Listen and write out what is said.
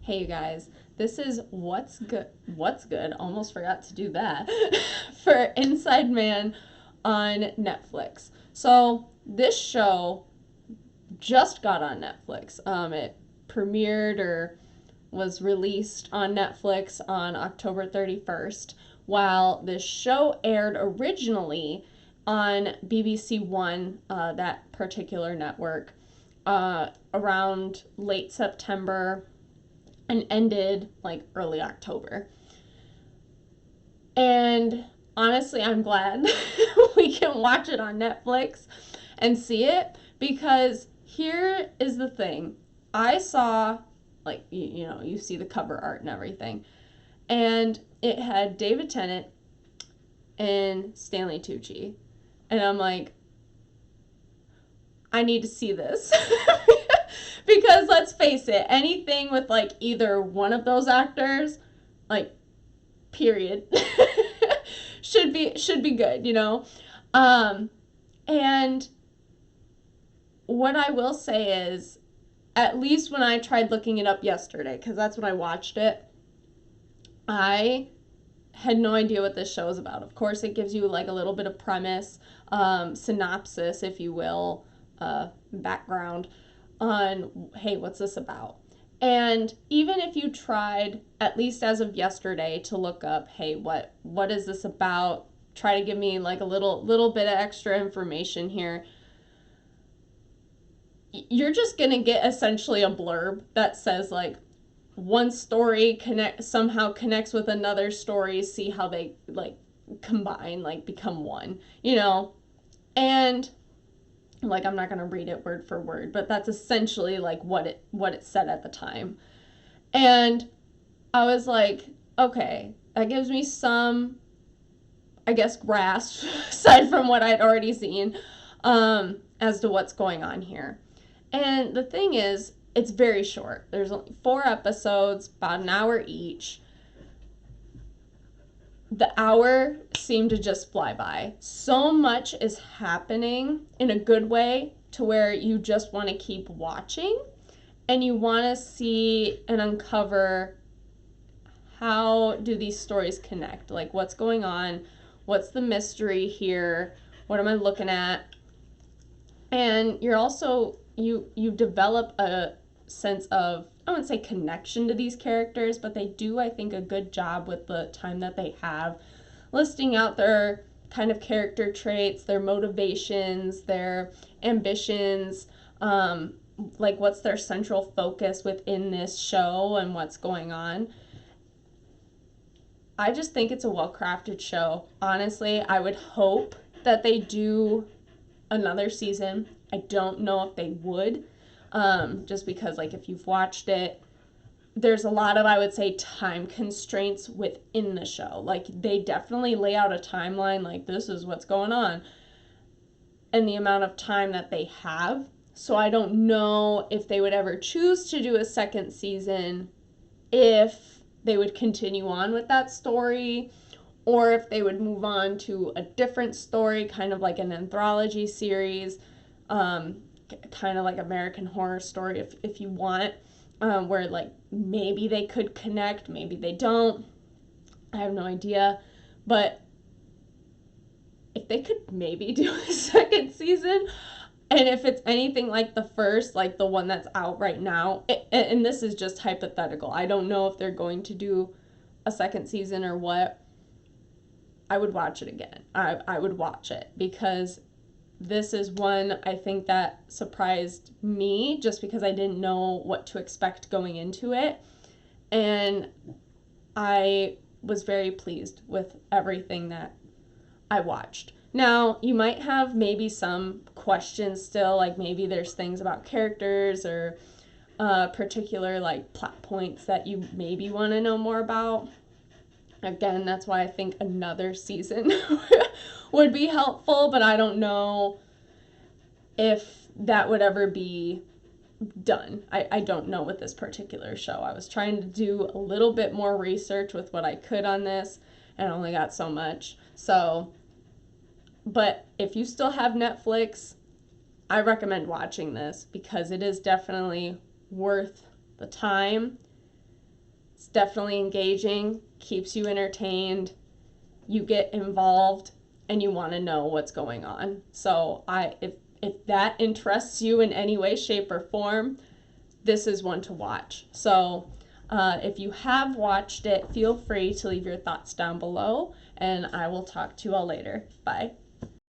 Hey you guys, this is What's Good. What's Good? Almost forgot to do that. For Inside Man on Netflix. So this show just got on Netflix. It premiered or was released on Netflix on October 31st, while this show aired originally on BBC One, that particular network, around late September and ended like early October. And honestly, I'm glad we can watch it on Netflix and see it because here is the thing. I saw, like, you see the cover art and everything, and it had David Tennant and Stanley Tucci. And I'm like, I need to see this. Because let's face it, anything with like either one of those actors, like period, should be good, And what I will say is, at least when I tried looking it up yesterday, because that's when I watched it, I had no idea what this show is about. Of course, it gives you like a little bit of premise, synopsis, if you will, background on, hey, what's this about? And even if you tried, at least as of yesterday, to look up, hey, what is this about? Try to give me like a little bit of extra information here. You're just gonna get essentially a blurb that says like one story somehow connects with another story. See how they like combine, like become one, and like I'm not gonna read it word for word, but that's essentially like what it said at the time. And I was like, okay, that gives me some, I guess, grasp aside from what I'd already seen, as to what's going on here. And the thing is, it's very short. There's only 4 episodes, about an hour each. The hour seemed to just fly by. So much is happening in a good way to where you just want to keep watching and you want to see and uncover how do these stories connect? Like what's going on? What's the mystery here? What am I looking at? And you're also you develop a sense of, I wouldn't say connection to these characters, but they do, I think, a good job with the time that they have listing out their kind of character traits, their motivations, their ambitions, like what's their central focus within this show and what's going on. I just think it's a well-crafted show. Honestly, I would hope that they do another season. I don't know if they would, just because like if you've watched it, there's a lot of, I would say, time constraints within the show. Like they definitely lay out a timeline, like this is what's going on, and the amount of time that they have. So I don't know if they would ever choose to do a second season, if they would continue on with that story, or if they would move on to a different story, kind of like an anthology series, kind of like American Horror Story, if you want, where like maybe they could connect, maybe they don't. I have no idea. But if they could maybe do a second season, and if it's anything like the first, like the one that's out right now, and this is just hypothetical, I don't know if they're going to do a second season or what, I would watch it again. I would watch it because this is one I think that surprised me just because I didn't know what to expect going into it. And I was very pleased with everything that I watched. Now, you might have maybe some questions still, like maybe there's things about characters or particular like plot points that you maybe want to know more about. Again, that's why I think another season would be helpful, but I don't know if that would ever be done. I don't know with this particular show. I was trying to do a little bit more research with what I could on this and only got so much. So, but if you still have Netflix, I recommend watching this because it is definitely worth the time. It's definitely engaging, keeps you entertained, you get involved, and you want to know what's going on. So if that interests you in any way, shape, or form, this is one to watch. So if you have watched it, feel free to leave your thoughts down below, and I will talk to you all later. Bye.